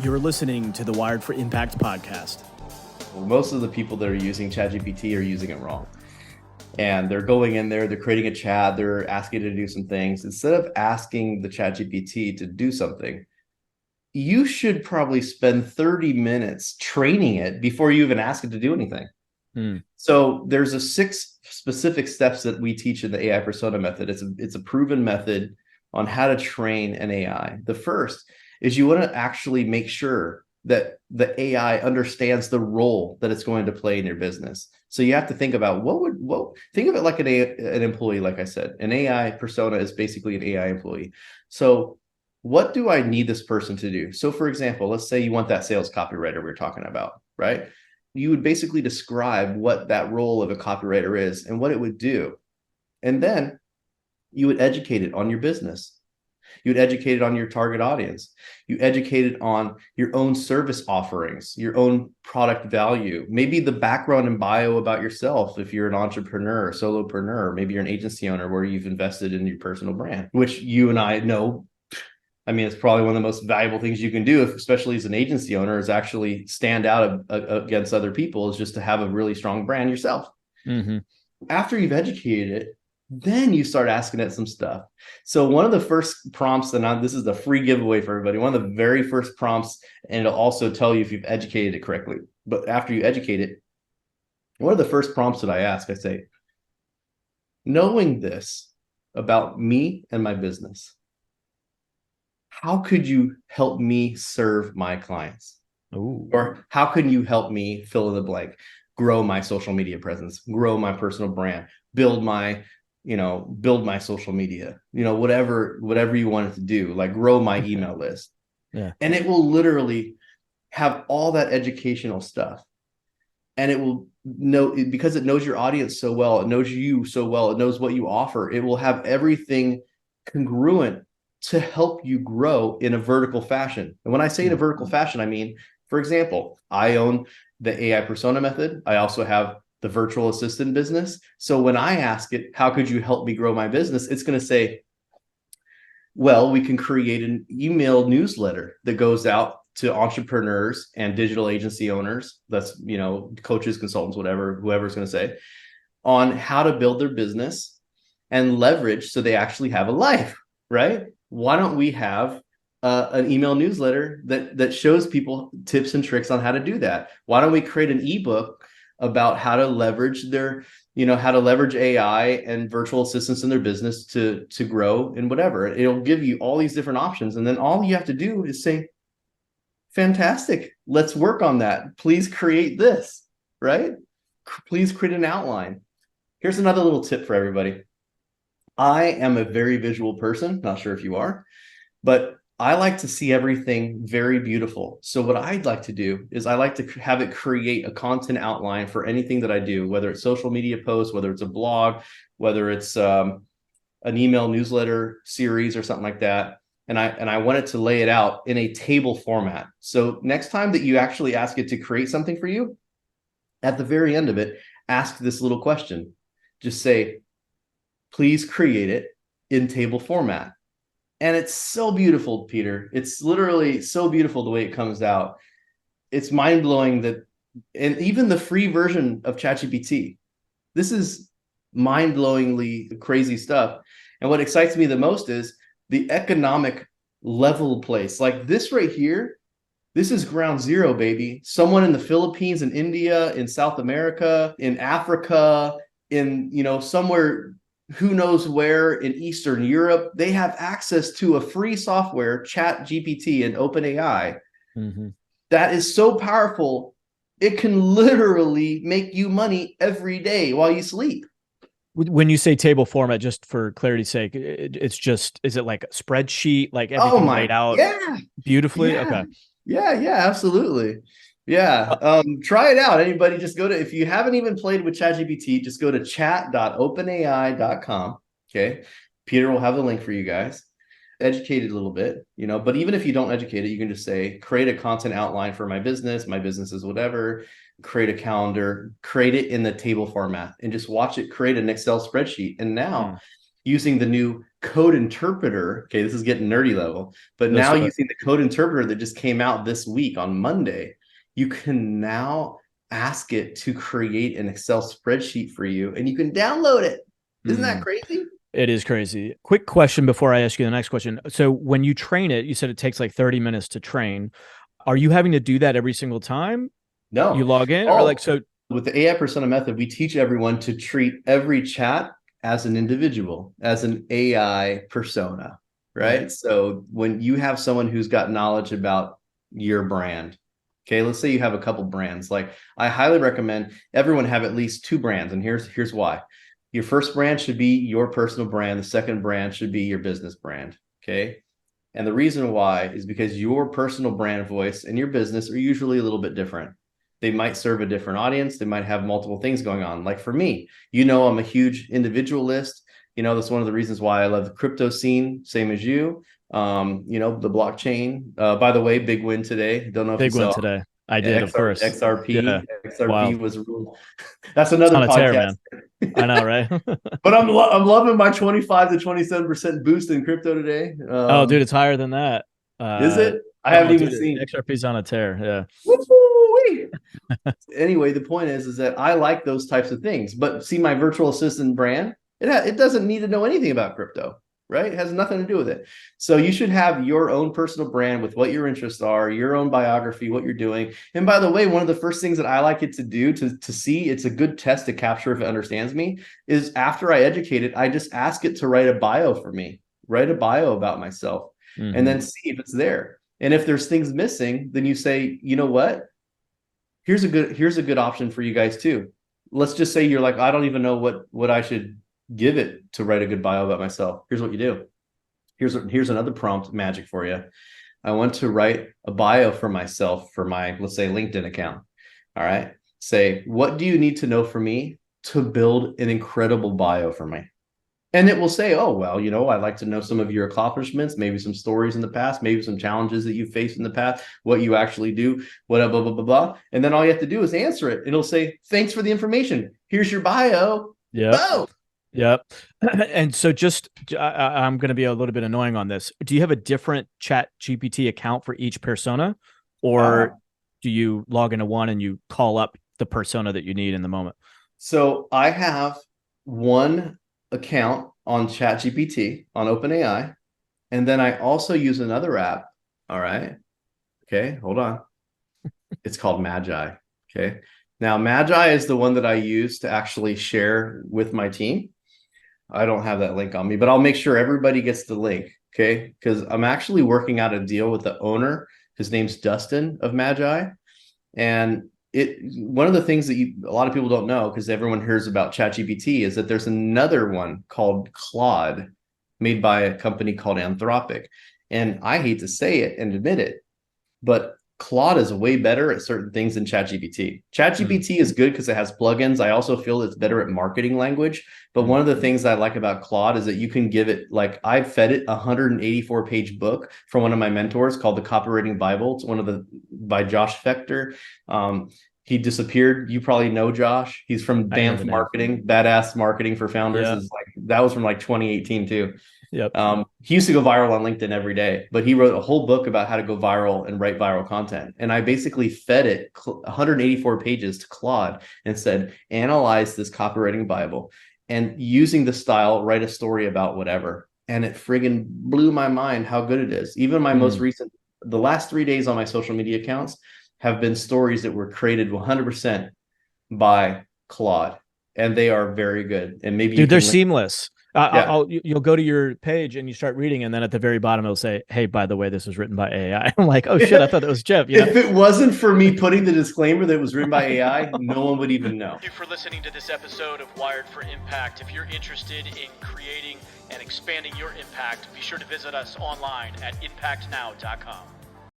You're listening to the Wired for Impact podcast. Well, most of the people that are using Chat GPT are using it wrong. And they're going in there, they're creating a chat, they're asking it to do some things. Instead of asking the Chat GPT to do something, you should probably spend 30 minutes training it before you even ask it to do anything. So there's a 6 specific steps that we teach in the AI persona method. It's a proven method on how to train an AI. The first is you want to actually make sure that the AI understands the role that it's going to play in your business. So you have to think about think of it like an employee. Like I said, an AI persona is basically an AI employee. So what do I need this person to do? So for example, let's say you want that sales copywriter we were talking about, right? You would basically describe what that role of a copywriter is and what it would do. And then you would educate it on your business. You would educate it on your target audience. You educate it on your own service offerings, your own product value, maybe the background and bio about yourself. If you're an entrepreneur, solopreneur, maybe you're an agency owner where you've invested in your personal brand, which you and I know. I mean, it's probably one of the most valuable things you can do, especially as an agency owner, is actually stand out against other people, is just to have a really strong brand yourself. Mm-hmm. After you've educated it, then you start asking it some stuff. So one of the first prompts, and this is the free giveaway for everybody, one of the very first prompts, and it'll also tell you if you've educated it correctly. But after you educate it, one of the first prompts that I ask, I say, knowing this about me and my business, how could you help me serve my clients? Ooh. Or how can you help me fill in the blank, grow my social media presence, grow my personal brand, build my social media, whatever you want it to do, like grow my email list. Yeah. And it will literally have all that educational stuff. And it will know, because it knows your audience so well, it knows you so well, it knows what you offer. It will have everything congruent to help you grow in a vertical fashion. And when I say in a vertical fashion, I mean, for example, I own the AI persona method. I also have the virtual assistant business. So when I ask it, how could you help me grow my business? It's going to say, well, we can create an email newsletter that goes out to entrepreneurs and digital agency owners. That's, coaches, consultants, whoever's going to say, on how to build their business and leverage so they actually have a life, right? Why don't we have an email newsletter that shows people tips and tricks on how to do that? Why don't we create an ebook about how to leverage how to leverage AI and virtual assistants in their business to grow and whatever? It'll give you all these different options. And then all you have to do is say, fantastic, let's work on that. Please create this, right? Please create an outline. Here's another little tip for everybody. I am a very visual person, not sure if you are, but I like to see everything very beautiful. So what I'd like to do is I like to have it create a content outline for anything that I do, whether it's social media posts, whether it's a blog, whether it's an email newsletter series or something like that. And I want it to lay it out in a table format. So next time that you actually ask it to create something for you, at the very end of it, ask this little question. Just say, please create it in table format. And it's so beautiful, Peter. It's literally so beautiful the way it comes out. It's mind-blowing and even the free version of Chat GPT, this is mind-blowingly crazy stuff. And what excites me the most is the economic level place. Like this right here, this is ground zero, baby. Someone in the Philippines, in India, in South America, in Africa, in, somewhere, who knows where, in Eastern Europe, they have access to a free software, Chat GPT and OpenAI, that is so powerful, it can literally make you money every day while you sleep. When you say table format, just for clarity's sake, is it like a spreadsheet, like everything laid out beautifully? Yeah. Okay. Yeah, absolutely. Yeah. Try it out. Anybody, just go to, if you haven't even played with ChatGPT, just go to chat.openai.com. Okay. Peter will have the link for you guys. Educate it a little bit, but even if you don't educate it, you can just say, create a content outline for my business is whatever, create a calendar, create it in the table format, and just watch it create an Excel spreadsheet. And now using the new code interpreter. Okay, this is getting nerdy level, but now using the code interpreter that just came out this week on Monday, you can now ask it to create an Excel spreadsheet for you, and you can download it. Isn't that crazy? It is crazy. Quick question before I ask you the next question. So when you train it, you said it takes like 30 minutes to train. Are you having to do that every single time? No. You log in or like, so with the AI persona method, we teach everyone to treat every chat as an individual, as an AI persona, right? Mm-hmm. So when you have someone who's got knowledge about your brand, okay, let's say you have a couple brands. Like, I highly recommend everyone have at least 2 brands, and here's why. Your first brand should be your personal brand. The second brand should be your business brand, okay? And the reason why is because your personal brand voice and your business are usually a little bit different. They might serve a different audience. They might have multiple things going on. Like for me, I'm a huge individualist. That's one of the reasons why I love the crypto scene, same as you. The blockchain. By the way, big win today. Don't know if big you win saw today. I did, of course. XRP. Yeah. XRP was real. That's another podcast. Tear, man. I know, right? But I'm loving my 25 to 27% boost in crypto today. Oh, dude, it's higher than that. Is it? I haven't even seen. XRP's on a tear. Yeah. Anyway, the point is that I like those types of things. But see, my virtual assistant brand, it doesn't need to know anything about crypto, right? It has nothing to do with it. So you should have your own personal brand with what your interests are, your own biography, what you're doing. And by the way, one of the first things that I like it to do to see, it's a good test to capture if it understands me, is after I educate it, I just ask it to write a bio for me, write a bio about myself, and then see if it's there. And if there's things missing, then you say, you know what? Here's a good option for you guys too. Let's just say you're like, I don't even know what I should give it to write a good bio about myself. Here's what you do. Here's another prompt magic for you. I want to write a bio for myself for my, let's say, LinkedIn account. All right. Say, what do you need to know for me to build an incredible bio for me? And it will say, oh, well, I'd like to know some of your accomplishments, maybe some stories in the past, maybe some challenges that you faced in the past, what you actually do, whatever, blah, blah, blah, blah. And then all you have to do is answer it. It'll say, thanks for the information. Here's your bio. Yeah. Oh. Yep. And so I'm going to be a little bit annoying on this. Do you have a different Chat GPT account for each persona, or do you log into one and you call up the persona that you need in the moment? So I have one account on Chat GPT on OpenAI, and then I also use another app. All right. Okay, hold on. It's called Magi. Okay. Now, Magi is the one that I use to actually share with my team. I don't have that link on me, but I'll make sure everybody gets the link. Okay. Because I'm actually working out a deal with the owner. His name's Dustin of Magi. And one of the things that a lot of people don't know, because everyone hears about ChatGPT, is that there's another one called Claude, made by a company called Anthropic. And I hate to say it and admit it, but Claude is way better at certain things than ChatGPT. ChatGPT is good because it has plugins. I also feel it's better at marketing language. But one of the things I like about Claude is that you can give it, like, I fed it a 184-page book from one of my mentors called The Copywriting Bible. It's by Josh Fechter. He disappeared. You probably know Josh. He's from Banff Marketing, Badass Marketing for Founders. Yeah. That was from like 2018 too. Yep. He used to go viral on LinkedIn every day, but he wrote a whole book about how to go viral and write viral content. And I basically fed it 184 pages to Claude and said, analyze this copywriting Bible and using the style, write a story about whatever. And it friggin' blew my mind how good it is. Even my most recent, the last 3 days on my social media accounts have been stories that were created 100% by Claude, and they are very good. And maybe they're seamless. You'll go to your page and you start reading, and then at the very bottom it'll say, hey, by the way, this was written by AI. I'm like, oh shit, I thought that was Jeff. If it wasn't for me putting the disclaimer that it was written by AI, no one would even know. Thank you for listening to this episode of Wired for Impact. If you're interested in creating and expanding your impact, be sure to visit us online at impactnow.com.